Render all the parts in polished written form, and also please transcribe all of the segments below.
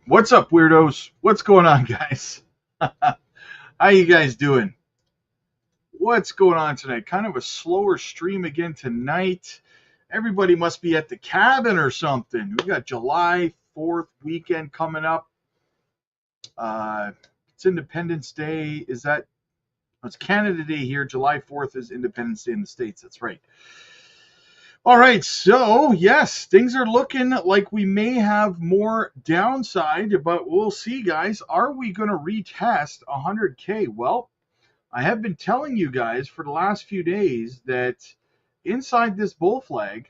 What's up, weirdos? What's going on, guys? How you guys doing? What's going on tonight? Kind of a slower stream again tonight. Everybody must be at the cabin or something. We got July 4th weekend coming up. Uh, it's Independence Day. It's Canada Day here. July 4th is Independence Day in the States. That's right. All right, so yes, things are looking like we may have more downside, but we'll see, guys. Are we going to retest 100K? Well, I have been telling you guys for the last few days that inside this bull flag,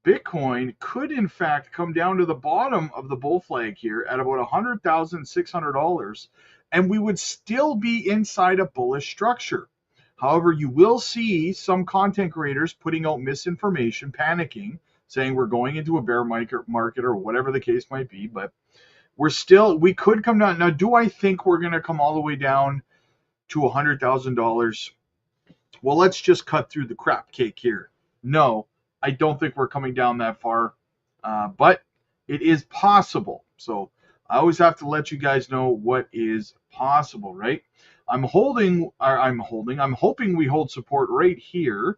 Bitcoin could in fact come down to the bottom of the bull flag here at about $100,600, and we would still be inside a bullish structure. However, you will see some content creators putting out misinformation, panicking, saying we're going into a bear market or whatever the case might be. But we could come down. Now, do I think we're going to come all the way down to $100,000? Well, let's just cut through the crap cake here. No, I don't think we're coming down that far, but it is possible. So I always have to let you guys know what is possible, right? I'm hoping we hold support right here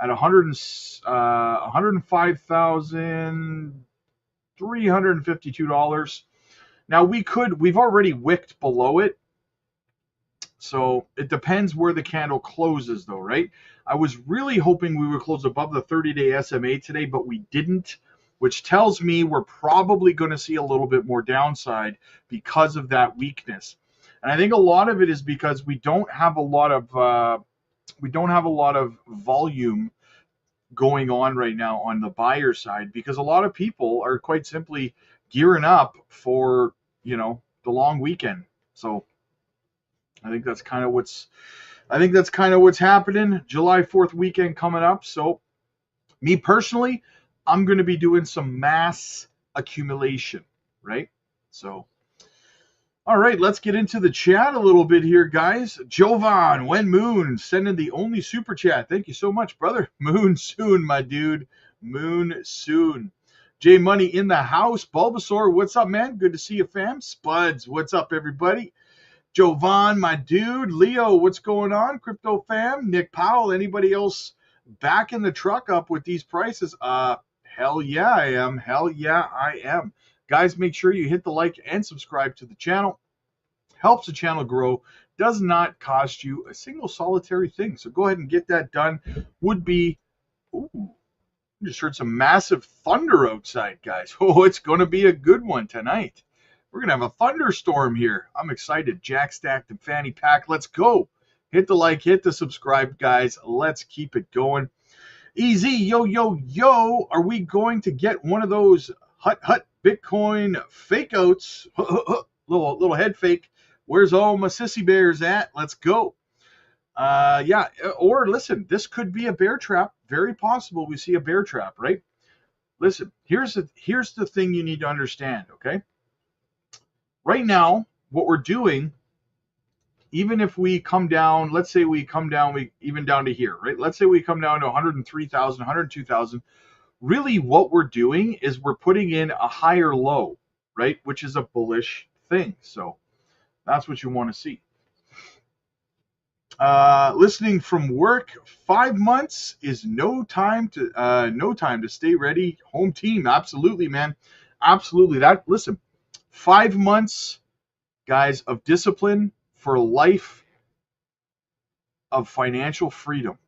at 105,352 dollars. Now we've already wicked below it, so it depends where the candle closes, though, right? I was really hoping we would close above the 30-day SMA today, but we didn't, which tells me we're probably going to see a little bit more downside because of that weakness. And I think a lot of it is because we don't have a lot of volume going on right now on the buyer side, because a lot of people are quite simply gearing up for the long weekend. So I think that's kind of what's happening. July 4th weekend coming up. So me personally, I'm going to be doing some mass accumulation, right? So all right, let's get into the chat a little bit here, guys. Jovan, When Moon, sending the only super chat. Thank you so much, brother. Moon soon, my dude. Moon soon. J Money in the house. Bulbasaur, what's up, man? Good to see you, fam. Spuds, what's up, everybody? Jovan, my dude. Leo, what's going on? Crypto fam. Nick Powell, anybody else back in the truck up with these prices? Hell yeah, I am. Hell yeah, I am. Guys, make sure you hit the like and subscribe to the channel. Helps the channel grow. Does not cost you a single solitary thing. So go ahead and get that done. Would be, ooh, just heard some massive thunder outside, guys. Oh, it's going to be a good one tonight. We're going to have a thunderstorm here. I'm excited. Jack stacked and fanny pack. Let's go. Hit the like, hit the subscribe, guys. Let's keep it going. Easy, yo, yo, yo. Are we going to get one of those hut Bitcoin fake outs? little head fake. Where's all my sissy bears at? Let's go. Yeah, or listen, this could be a bear trap. Very possible we see a bear trap, right? Listen, here's the thing you need to understand, okay? Right now, what we're doing, even if we come down, let's say we come down, we even down to here, right? Let's say we come down to 103,000, 102,000. Really, what we're doing is we're putting in a higher low, right? Which is a bullish thing. So that's what you want to see. Listening from work, 5 months is no time to stay ready. Home team, absolutely, man, absolutely. That listen, 5 months, guys, of discipline for a life of financial freedom.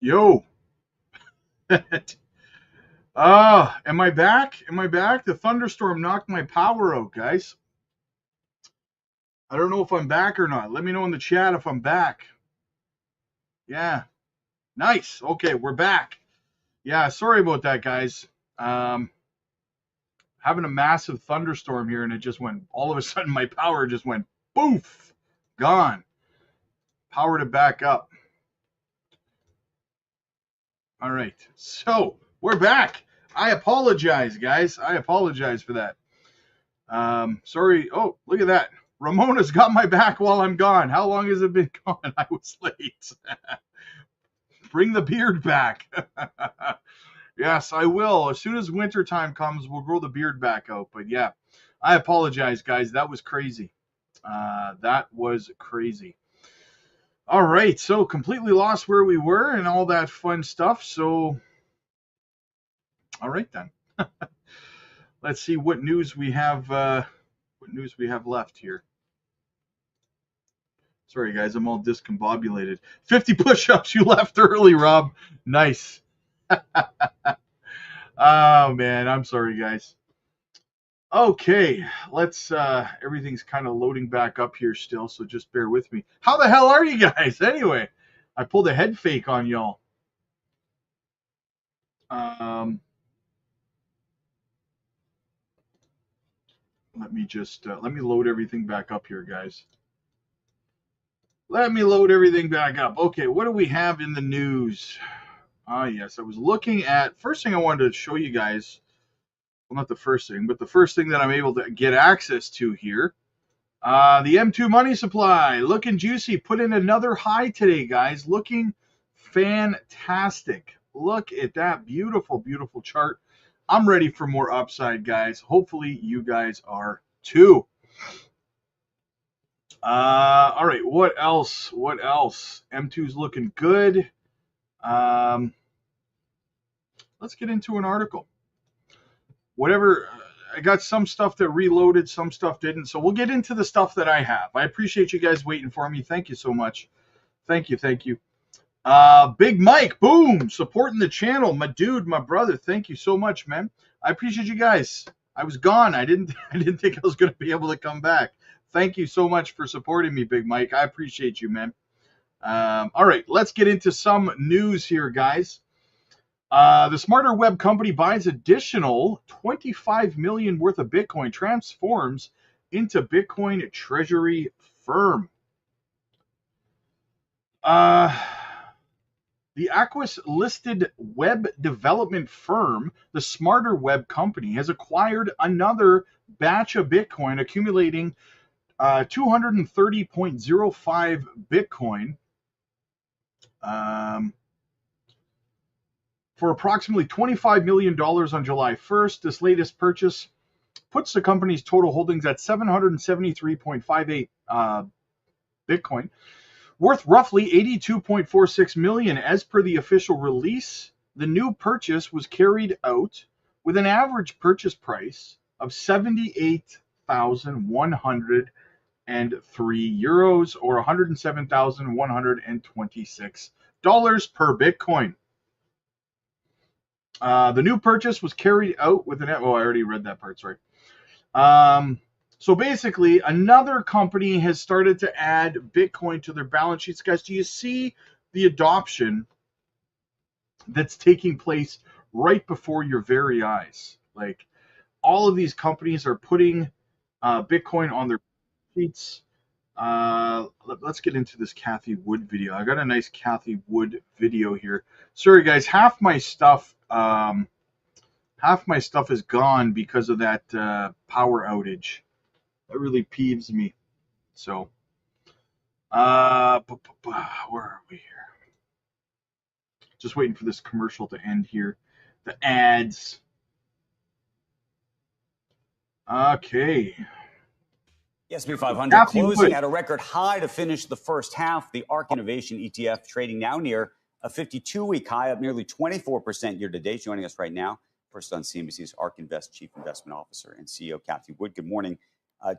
Yo. Am I back? Am I back? The thunderstorm knocked my power out, guys. I don't know if I'm back or not. Let me know in the chat if I'm back. Yeah. Nice. Okay, we're back. Yeah, sorry about that, guys. Um, Having a massive thunderstorm here, and it just went, all of a sudden, my power just went poof, gone. Power to back up. All right. So we're back. I apologize, guys. I apologize for that. Sorry. Oh, look at that. Ramona's got my back while I'm gone. How long has it been gone? I was late. Bring the beard back. Yes, I will. As soon as winter time comes, we'll grow the beard back out. But yeah, I apologize, guys. That was crazy. That was crazy. All right, so completely lost where we were and all that fun stuff. So, all right then. Let's see what news we have. What news we have left here. Sorry, guys, I'm all discombobulated. 50 push-ups. You left early, Rob. Nice. Oh man, I'm sorry, guys. Okay, let's. Everything's kind of loading back up here still, so just bear with me. How the hell are you guys? Anyway, I pulled a head fake on y'all. Let me just let me load everything back up here, guys. Let me load everything back up. Okay, what do we have in the news? Yes, I was looking at, first thing I wanted to show you guys, well, not the first thing, but the first thing that I'm able to get access to here. The M2 money supply, looking juicy. Put in another high today, guys. Looking fantastic. Look at that beautiful, beautiful chart. I'm ready for more upside, guys. Hopefully you guys are too. All right, what else? What else? M2's looking good. Let's get into an article. Whatever, I got some stuff that reloaded, some stuff didn't. So we'll get into the stuff that I have. I appreciate you guys waiting for me. Thank you so much. Thank you, thank you. Big Mike, boom, supporting the channel. My dude, my brother, thank you so much, man. I appreciate you guys. I was gone. I didn't think I was going to be able to come back. Thank you so much for supporting me, Big Mike. I appreciate you, man. All right, let's get into some news here, guys. The Smarter Web company buys additional 25 million worth of Bitcoin, transforms into Bitcoin treasury firm. The Aquis-listed web development firm, the Smarter Web company, has acquired another batch of Bitcoin, accumulating 230.05 Bitcoin for approximately $25 million on July 1st. This latest purchase puts the company's total holdings at 773.58 Bitcoin, worth roughly 82.46 million. As per the official release, the new purchase was carried out with an average purchase price of 78,103 euros, or $107,126 per Bitcoin. The new purchase was carried out with an, oh, I already read that part, sorry. So basically, another company has started to add Bitcoin to their balance sheets. Guys, do you see the adoption that's taking place right before your very eyes? Like, all of these companies are putting Bitcoin on their sheets. Let's get into this Kathy Wood video. I got a nice Kathy Wood video here. Sorry, guys, half my stuff is gone because of that power outage. That really peeves me. So, where are we here? Just waiting for this commercial to end here. The ads. Okay. The S&P 500 closing at a record high to finish the first half. The ARK Innovation ETF trading now near a 52-week high, up nearly 24% year to date. Joining us right now, first on CNBC's ARK Invest Chief Investment Officer and CEO Kathy Wood. Good morning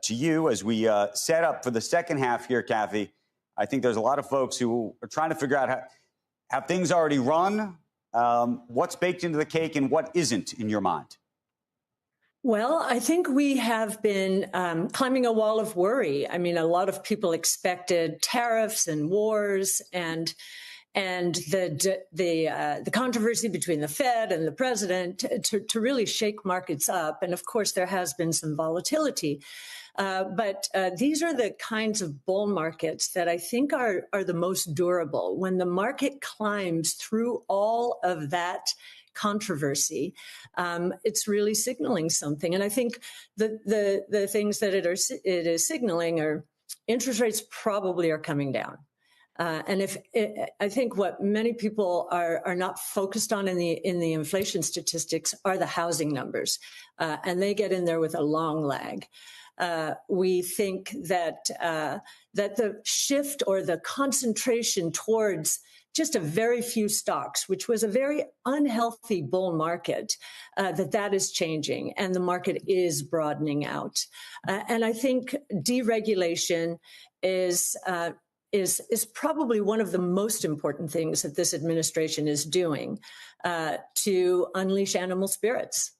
to you. As we set up for the second half here, Kathy, I think there's a lot of folks who are trying to figure out Have things already run? What's baked into the cake and what isn't in your mind? Well, I think we have been climbing a wall of worry. I mean, a lot of people expected tariffs and wars and the controversy between the Fed and the president to really shake markets up. And of course, there has been some volatility. But these are the kinds of bull markets that I think are the most durable. When the market climbs through all of that controversy, it's really signaling something. And I think the things that it is signaling are interest rates probably are coming down. I think what many people are not focused on in the inflation statistics are the housing numbers, and they get in there with a long lag. We think that the shift or the concentration towards just a very few stocks, which was a very unhealthy bull market, that is changing and the market is broadening out. And I think deregulation is probably one of the most important things that this administration is doing to unleash animal spirits.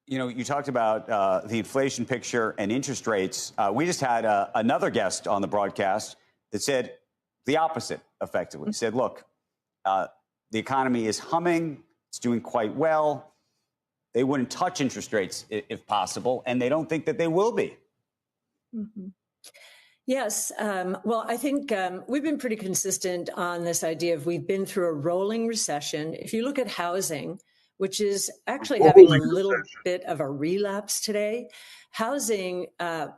You know, you talked about the inflation picture and interest rates. We just had another guest on the broadcast that said the opposite, effectively. He said, look, the economy is humming. It's doing quite well. They wouldn't touch interest rates if possible, and they don't think that they will be. Mm-hmm. Yes. Well, I think we've been pretty consistent on this idea of we've been through a rolling recession. If you look at housing, which is actually having a little bit of a relapse today. Housing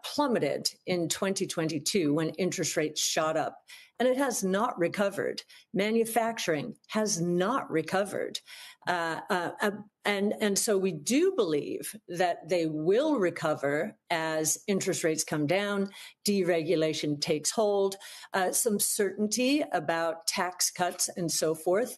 plummeted in 2022 when interest rates shot up, and it has not recovered. Manufacturing has not recovered. And so we do believe that they will recover as interest rates come down, deregulation takes hold, some certainty about tax cuts and so forth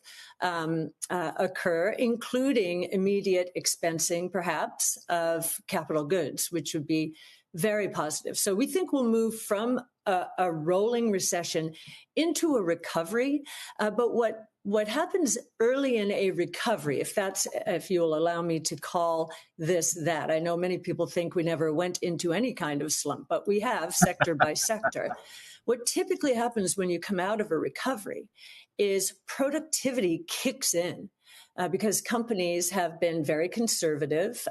occur, including immediate expensing, perhaps, of capital goods, which would be very positive. So we think we'll move from a rolling recession into a recovery. But what happens early in a recovery, if you'll allow me to call this that, I know many people think we never went into any kind of slump, but we have sector by sector. What typically happens when you come out of a recovery is productivity kicks in because companies have been very conservative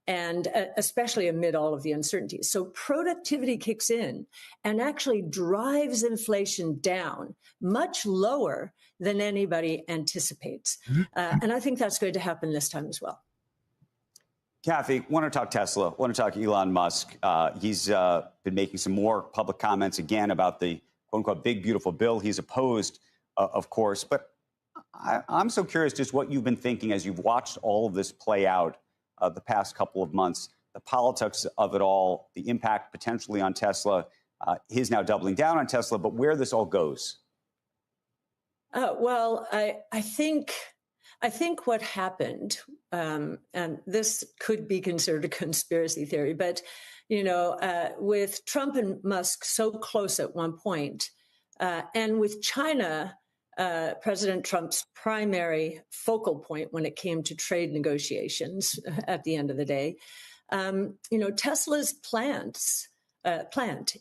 and especially amid all of the uncertainties. So productivity kicks in and actually drives inflation down much lower than anybody anticipates. And I think that's going to happen this time as well. Kathy, want to talk Tesla, want to talk Elon Musk. He's been making some more public comments again about the quote unquote big, beautiful bill. He's opposed, of course. But I'm so curious just what you've been thinking as you've watched all of this play out the past couple of months, the politics of it all, the impact potentially on Tesla, his now doubling down on Tesla, but where this all goes. Well, I think what happened, and this could be considered a conspiracy theory, but, you know, with Trump and Musk so close at one point, and with China, President Trump's primary focal point when it came to trade negotiations at the end of the day, you know, Tesla's plant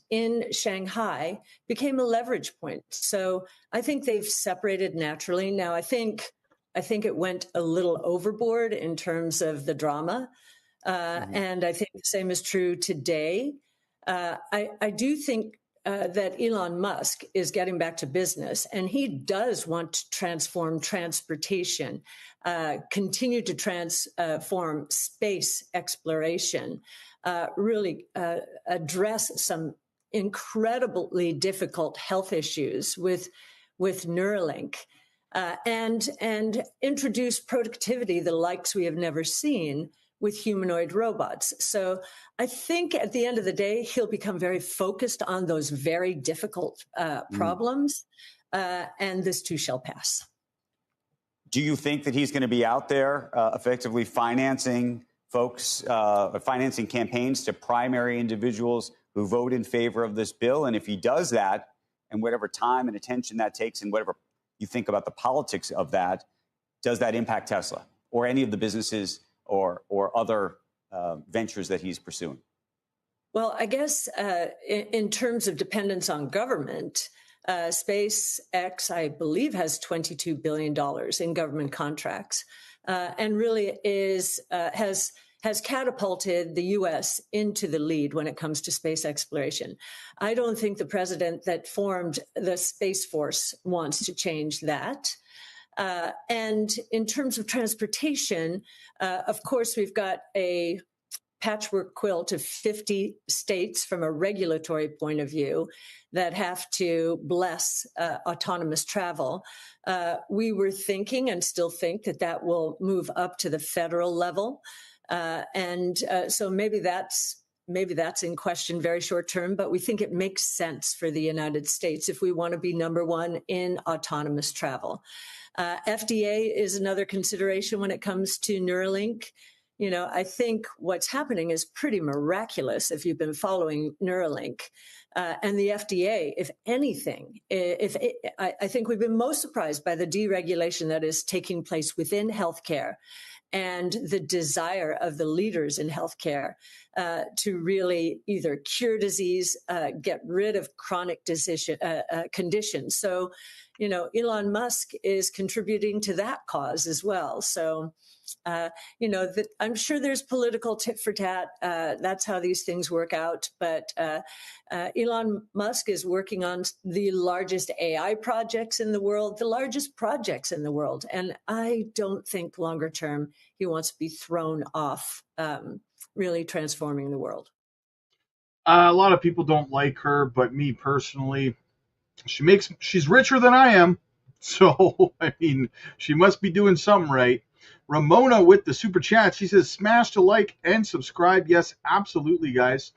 in Shanghai became a leverage point. So I think they've separated naturally. Now, I think it went a little overboard in terms of the drama. And I think the same is true today. I do think that Elon Musk is getting back to business, and he does want to transform transportation, continue to transform space exploration, really address some incredibly difficult health issues with Neuralink, and introduce productivity the likes we have never seen with humanoid robots. So I think at the end of the day, he'll become very focused on those very difficult problems, and this too shall pass. Do you think that he's going to be out there effectively financing folks, financing campaigns to primary individuals who vote in favor of this bill? And if he does that, and whatever time and attention that takes and whatever you think about the politics of that, does that impact Tesla or any of the businesses or other ventures that he's pursuing? Well, I guess in terms of dependence on government, SpaceX, I believe, has $22 billion in government contracts, and really has catapulted the U.S. into the lead when it comes to space exploration. I don't think the president that formed the Space Force wants to change that. And in terms of transportation, of course, we've got a patchwork quilt of 50 states from a regulatory point of view that have to bless autonomous travel. We were thinking and still think that will move up to the federal level. So maybe that's in question very short term, but we think it makes sense for the United States if we want to be number one in autonomous travel. FDA is another consideration when it comes to Neuralink. I think what's happening is pretty miraculous if you've been following Neuralink. And the FDA, if anything, I think we've been most surprised by the deregulation that is taking place within healthcare and the desire of the leaders in healthcare to really either cure disease, get rid of chronic conditions. So, Elon Musk is contributing to that cause as well. So, I'm sure there's political tit for tat. That's how these things work out. But Elon Musk is working on the largest AI projects in the world, the largest projects in the world. And I don't think longer term he wants to be thrown off really transforming the world. A lot of people don't like her, but me personally, she's richer than I am. So, I mean, she must be doing something right. Ramona with the super chat. She says, smash the like and subscribe. Yes, absolutely, guys.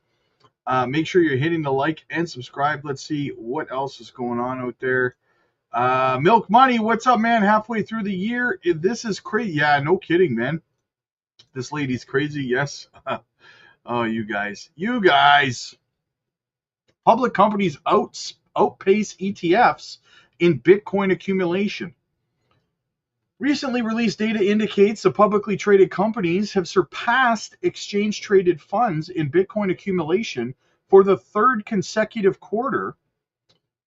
Make sure you're hitting the like and subscribe. Let's see what else is going on out there. Milk Money, what's up, man? Halfway through the year. This is crazy. Yeah, no kidding, man. This lady's crazy. Yes. Oh, you guys. Public companies outpace ETFs in Bitcoin accumulation. Recently released data indicates the publicly traded companies have surpassed exchange-traded funds in Bitcoin accumulation for the third consecutive quarter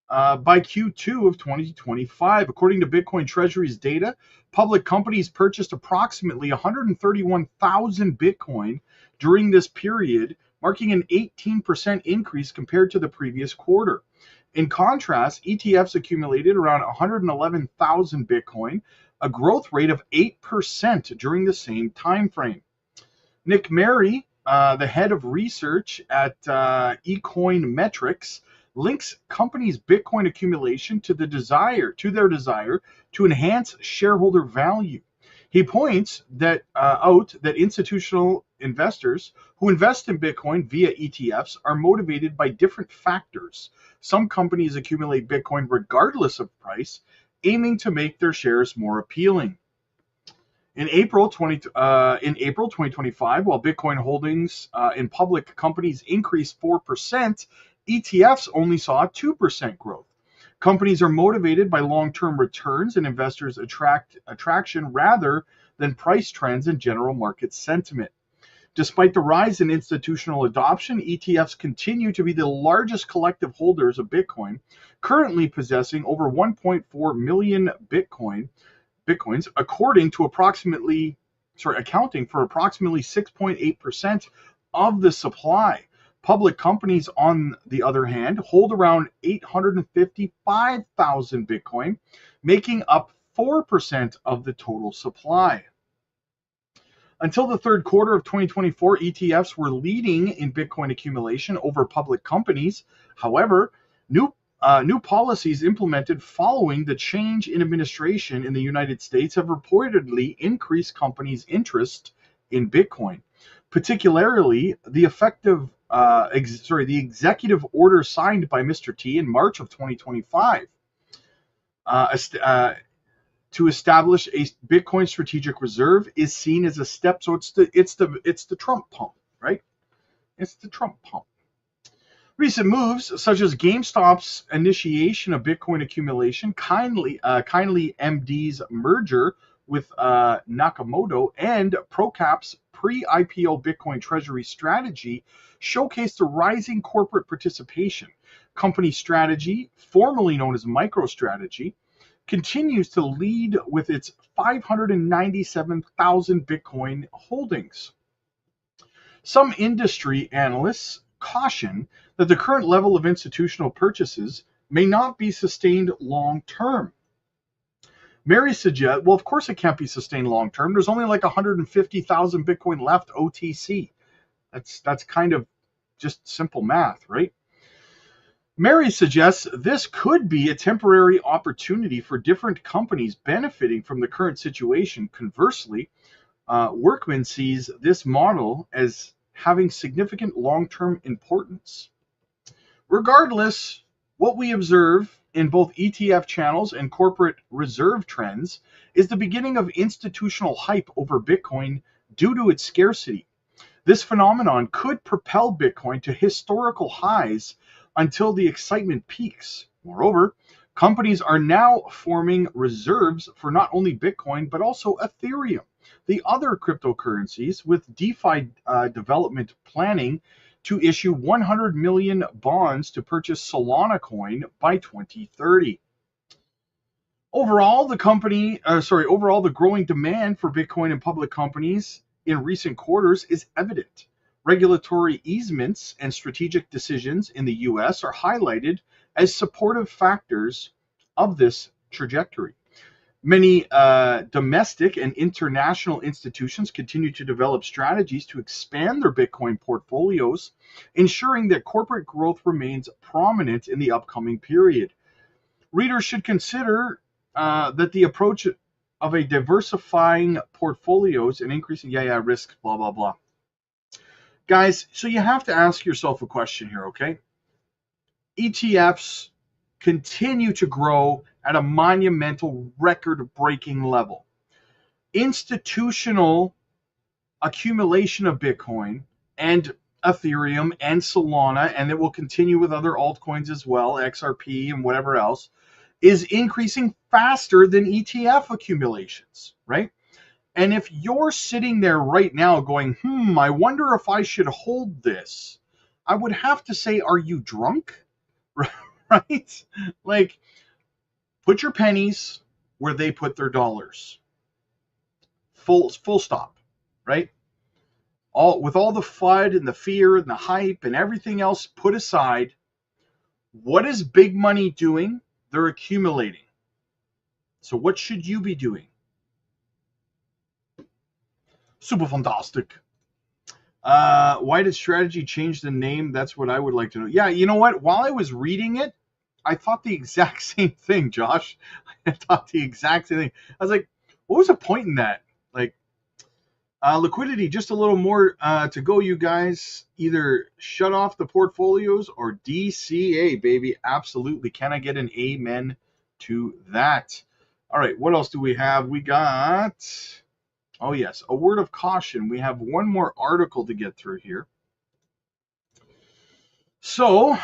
by Q2 of 2025. According to Bitcoin Treasury's data, public companies purchased approximately 131,000 Bitcoin during this period, marking an 18% increase compared to the previous quarter. In contrast, ETFs accumulated around 111,000 Bitcoin, a growth rate of 8% during the same time frame. Nick Mary, the head of research at eCoin Metrics, links companies' Bitcoin accumulation to their desire to enhance shareholder value. He points out that institutional investors who invest in Bitcoin via ETFs are motivated by different factors. Some companies accumulate Bitcoin regardless of price, aiming to make their shares more appealing. In April 2025, while Bitcoin holdings in public companies increased 4%, ETFs only saw 2% growth. Companies are motivated by long-term returns and investors' attraction rather than price trends and general market sentiment. Despite the rise in institutional adoption, ETFs continue to be the largest collective holders of Bitcoin, currently possessing over 1.4 million Bitcoins, accounting for approximately 6.8% of the supply. Public companies, on the other hand, hold around 855,000 Bitcoin, making up 4% of the total supply. Until the third quarter of 2024, ETFs were leading in Bitcoin accumulation over public companies. However, new policies implemented following the change in administration in the United States have reportedly increased companies' interest in Bitcoin. Particularly, the executive order signed by Mr. T in March of 2025 to establish a Bitcoin strategic reserve is seen as a step. So it's the Trump pump, right? It's the Trump pump. Recent moves, such as GameStop's initiation of Bitcoin accumulation, Kindly MD's merger with Nakamoto, and ProCap's pre-IPO Bitcoin treasury strategy, showcase the rising corporate participation. Company strategy, formerly known as MicroStrategy, continues to lead with its 597,000 Bitcoin holdings. Some industry analysts caution that the current level of institutional purchases may not be sustained long term. Mary suggests, well, of course it can't be sustained long term. There's only like 150,000 Bitcoin left OTC. That's kind of just simple math, right? Mary suggests this could be a temporary opportunity for different companies benefiting from the current situation. Conversely, Workman sees this model as having significant long-term importance. Regardless, what we observe in both ETF channels and corporate reserve trends is the beginning of institutional hype over Bitcoin due to its scarcity. This phenomenon could propel Bitcoin to historical highs until the excitement peaks. Moreover, companies are now forming reserves for not only Bitcoin, but also Ethereum, the other cryptocurrencies, with DeFi development planning to issue 100 million bonds to purchase Solana coin by 2030. Overall, the growing demand for Bitcoin in public companies in recent quarters is evident. Regulatory easements and strategic decisions in the US are highlighted as supportive factors of this trajectory. Many domestic and international institutions continue to develop strategies to expand their Bitcoin portfolios, ensuring that corporate growth remains prominent in the upcoming period. Readers should consider that the approach of a diversifying portfolios and increasing risk, blah, blah, blah. Guys, so you have to ask yourself a question here, okay? ETFs continue to grow at a monumental, record-breaking level. Institutional accumulation of Bitcoin and Ethereum and Solana, and it will continue with other altcoins as well, XRP and whatever else, is increasing faster than ETF accumulations, right? And if you're sitting there right now going, I wonder if I should hold this, I would have to say, are you drunk? Right? Like, put your pennies where they put their dollars. Full stop, right? With all the FUD and the fear and the hype and everything else put aside, what is big money doing? They're accumulating. So what should you be doing? Super fantastic. Why did strategy change the name? That's what I would like to know. Yeah, you know what? While I was reading it, I thought the exact same thing, Josh. I thought the exact same thing. I was like, what was the point in that? Like, liquidity, just a little more to go, you guys. Either shut off the portfolios or DCA, baby. Absolutely. Can I get an amen to that? All right, what else do we have? We got, oh yes, a word of caution. We have one more article to get through here. So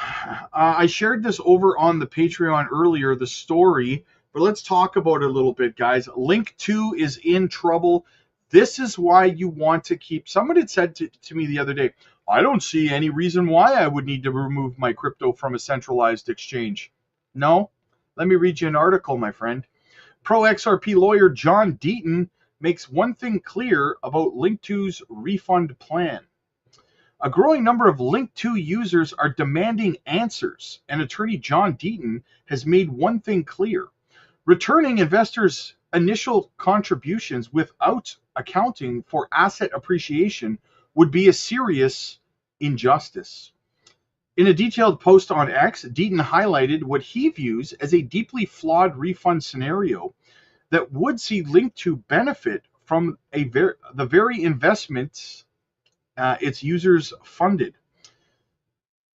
I shared this over on the Patreon earlier, the story, but let's talk about it a little bit, guys. Link 2 is in trouble. This is why you want to keep, someone had said to me the other day, I don't see any reason why I would need to remove my crypto from a centralized exchange. No, let me read you an article, my friend. Pro XRP lawyer John Deaton makes one thing clear about Link 2's refund plan. A growing number of Link 2 users are demanding answers, and attorney John Deaton has made one thing clear. Returning investors' initial contributions without accounting for asset appreciation would be a serious injustice. In a detailed post on X, Deaton highlighted what he views as a deeply flawed refund scenario that would see Link 2 benefit from the very investments its users funded.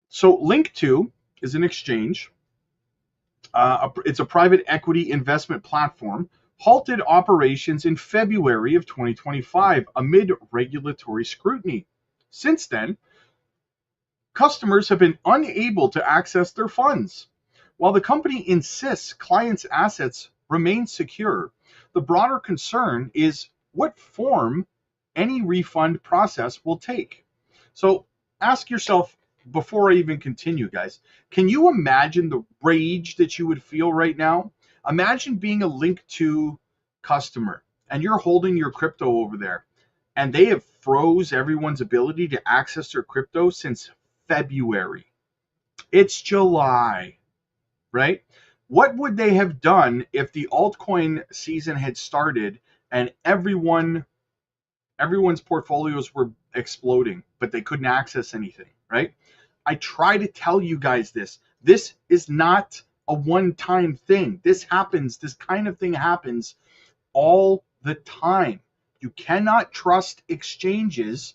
So Link 2 is an exchange. It's a private equity investment platform, halted operations in February of 2025 amid regulatory scrutiny. Since then, customers have been unable to access their funds. While the company insists clients' assets remain secure, the broader concern is what form any refund process will take. So ask yourself before I even continue, guys, can you imagine the rage that you would feel right now? Imagine being a Link2 customer and you're holding your crypto over there and they have froze everyone's ability to access their crypto since February. It's July, right? What would they have done if the altcoin season had started and everyone's portfolios were exploding, but they couldn't access anything, right? I try to tell you guys this. This is not a one-time thing. This kind of thing happens all the time. You cannot trust exchanges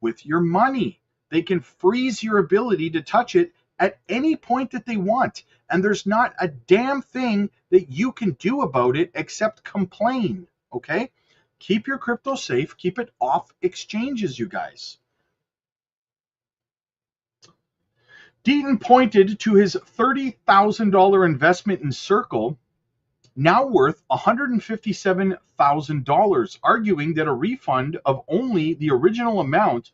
with your money. They can freeze your ability to touch it at any point that they want. And there's not a damn thing that you can do about it except complain, okay? Keep your crypto safe. Keep it off exchanges, you guys. Deaton pointed to his $30,000 investment in Circle, now worth $157,000, arguing that a refund of only the original amount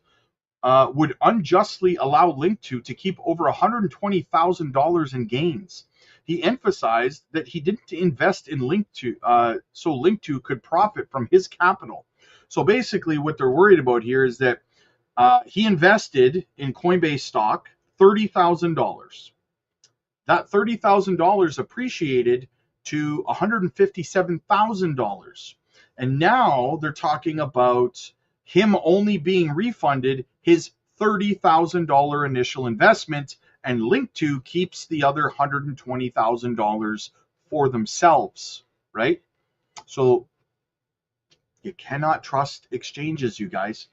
would unjustly allow Link2 to keep over $120,000 in gains. He emphasized that he didn't invest in Link2 so Link2 could profit from his capital. So basically what they're worried about here is that he invested in Coinbase stock $30,000. That $30,000 appreciated to $157,000. And now they're talking about him only being refunded his $30,000 initial investment, and Link2 keeps the other $120,000 for themselves, right? So you cannot trust exchanges, you guys.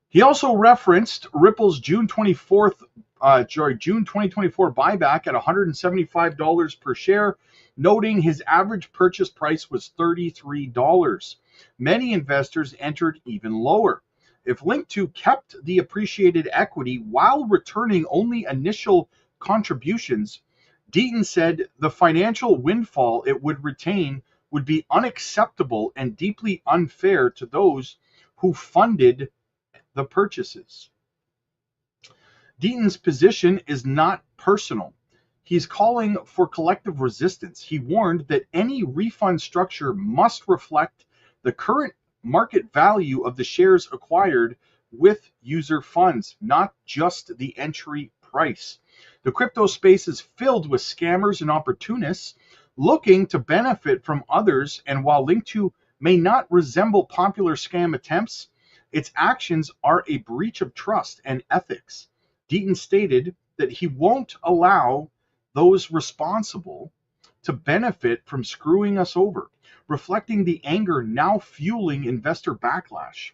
He also referenced Ripple's June 2024 buyback at $175 per share, noting his average purchase price was $33. Many investors entered even lower. If Link2 kept the appreciated equity while returning only initial contributions, Deaton said the financial windfall it would retain would be unacceptable and deeply unfair to those who funded the purchases. Deaton's position is not personal. He's calling for collective resistance. He warned that any refund structure must reflect the current market value of the shares acquired with user funds, not just the entry price. The crypto space is filled with scammers and opportunists looking to benefit from others, and while Link2 may not resemble popular scam attempts, its actions are a breach of trust and ethics. Deaton stated that he won't allow those responsible to benefit from screwing us over, reflecting the anger now fueling investor backlash.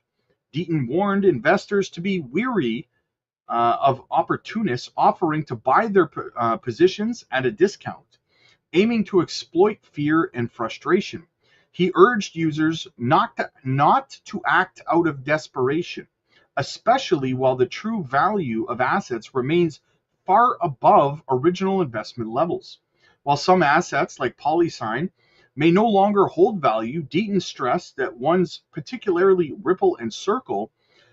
Deaton warned investors to be wary of opportunists offering to buy their positions at a discount, aiming to exploit fear and frustration. He urged users not to act out of desperation, especially while the true value of assets remains far above original investment levels. While some assets, like PolySign, may no longer hold value, Deaton stressed that ones, particularly Ripple and Circle,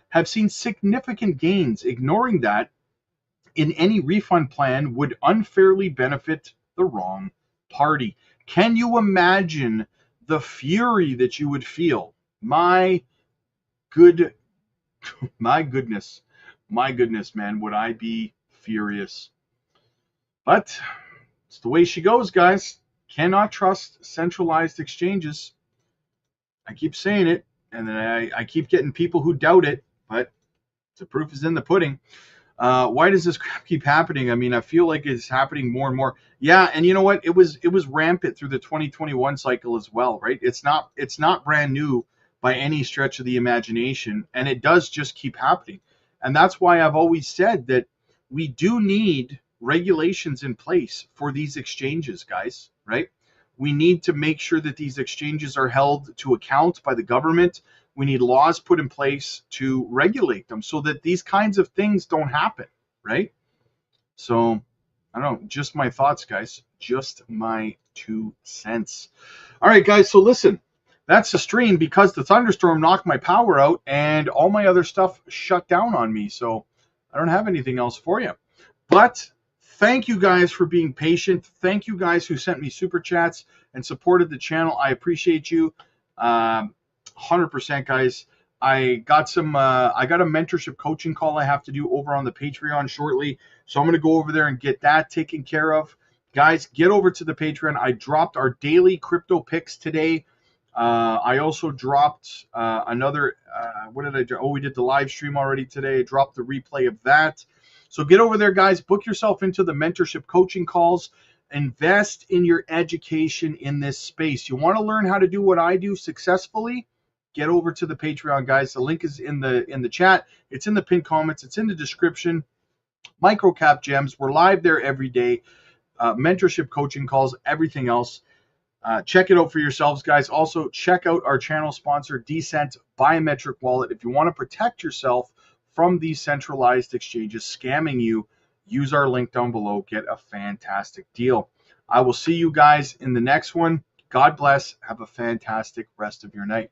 have seen significant gains, ignoring that in any refund plan would unfairly benefit the wrong party. Can you imagine the fury that you would feel? My goodness, man, would I be furious. But it's the way she goes, guys. Cannot trust centralized exchanges. I keep saying it, and then I keep getting people who doubt it, but the proof is in the pudding. Why does this crap keep happening? I mean, I feel like it's happening more and more. Yeah, and you know what? It was rampant through the 2021 cycle as well, right? It's not brand new by any stretch of the imagination, and it does just keep happening. And that's why I've always said that we do need regulations in place for these exchanges, guys, right? We need to make sure that these exchanges are held to account by the government. We need laws put in place to regulate them so that these kinds of things don't happen, right? So I don't know, just my thoughts, guys. Just my 2 cents. All right, guys. So listen, that's the stream because the thunderstorm knocked my power out and all my other stuff shut down on me. So I don't have anything else for you. But thank you guys for being patient. Thank you guys who sent me super chats and supported the channel. I appreciate you. 100%, guys. I got a mentorship coaching call I have to do over on the Patreon shortly. So I'm going to go over there and get that taken care of. Guys, get over to the Patreon. I dropped our daily crypto picks today. I also dropped another, what did I do? Oh, we did the live stream already today. I dropped the replay of that. So get over there, guys. Book yourself into the mentorship coaching calls. Invest in your education in this space. You want to learn how to do what I do successfully? Get over to the Patreon, guys. The link is in the chat. It's in the pinned comments. It's in the description. Microcap Gems. We're live there every day. Mentorship coaching calls, everything else. Check it out for yourselves, guys. Also, check out our channel sponsor, Decent Biometric Wallet. If you want to protect yourself from these centralized exchanges scamming you, use our link down below. Get a fantastic deal. I will see you guys in the next one. God bless. Have a fantastic rest of your night.